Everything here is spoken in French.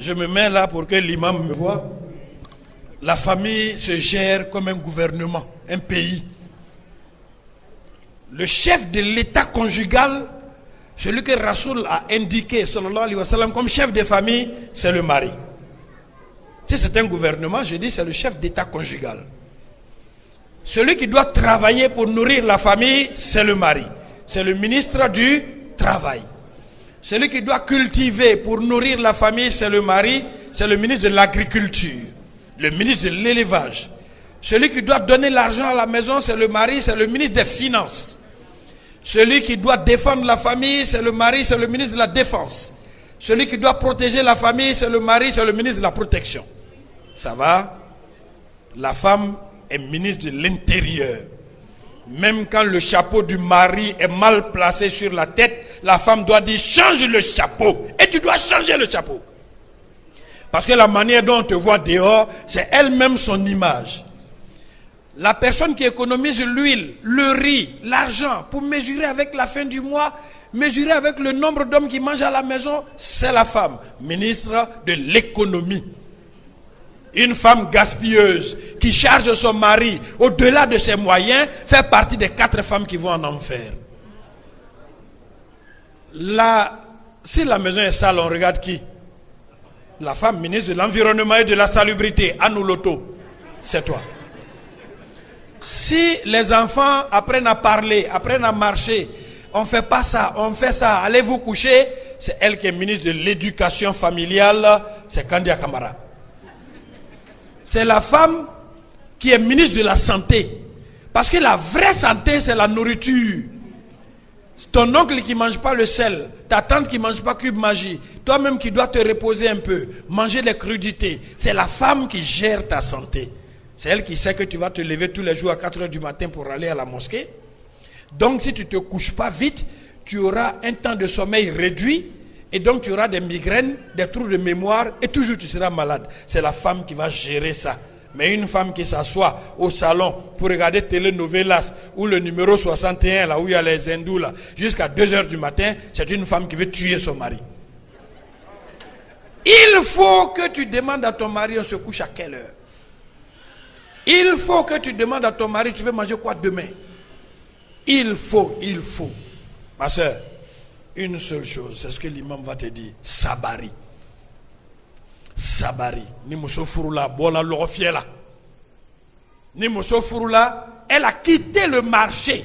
Je me mets là pour que l'imam me voie. La famille se gère comme un gouvernement, un pays. Le chef de l'état conjugal, celui que Rasoul a indiqué, sallallahu alayhi wa sallam, comme chef de famille, c'est le mari. Si c'est un gouvernement, je dis c'est le chef d'état conjugal. Celui qui doit travailler pour nourrir la famille, c'est le mari. C'est le ministre du travail. Celui qui doit cultiver pour nourrir la famille, c'est le mari. C'est le ministre de l'agriculture, le ministre de l'élevage. Celui qui doit donner l'argent à la maison, c'est le mari, c'est le ministre des Finances. Celui qui doit défendre la famille, c'est le mari, c'est le ministre de la Défense. Celui qui doit protéger la famille, c'est le mari, c'est le ministre de la Protection. Ça va? La femme est ministre de l'Intérieur. Même quand le chapeau du mari est mal placé sur la tête, la femme doit dire change le chapeau. Et tu dois changer le chapeau. Parce que la manière dont on te voit dehors, c'est elle-même son image. La personne qui économise l'huile, le riz, l'argent, pour mesurer avec la fin du mois, mesurer avec le nombre d'hommes qui mangent à la maison, c'est la femme, ministre de l'économie. Une femme gaspilleuse qui charge son mari au-delà de ses moyens fait partie des 4 femmes qui vont en enfer. Si la maison est sale, on regarde qui? La femme ministre de l'Environnement et de la Salubrité, Anou Loto, c'est toi. Si les enfants apprennent à parler, apprennent à marcher, on ne fait pas ça, on fait ça, allez vous coucher, c'est elle qui est ministre de l'Éducation familiale, c'est Kandia Kamara. C'est la femme qui est ministre de la Santé. Parce que la vraie santé, c'est la nourriture. C'est ton oncle qui ne mange pas le sel, ta tante qui ne mange pas cube magie, toi-même qui dois te reposer un peu, manger les crudités. C'est la femme qui gère ta santé. C'est elle qui sait que tu vas te lever tous les jours à 4 h du matin pour aller à la mosquée. Donc si tu ne te couches pas vite, tu auras un temps de sommeil réduit. Et donc tu auras des migraines, des trous de mémoire et toujours tu seras malade. C'est la femme qui va gérer ça. Mais une femme qui s'assoit au salon pour regarder Telenovelas ou le numéro 61 là où il y a les hindous là jusqu'à 2 h du matin, c'est une femme qui veut tuer son mari. Il faut que tu demandes à ton mari on se couche à quelle heure. Il faut que tu demandes à ton mari tu veux manger quoi demain. Il faut. Ma soeur, une seule chose, c'est ce que l'imam va te dire. Sabari. Sabari. Ni muso furula, bola lorofie là. Ni muso furula, elle a quitté le marché.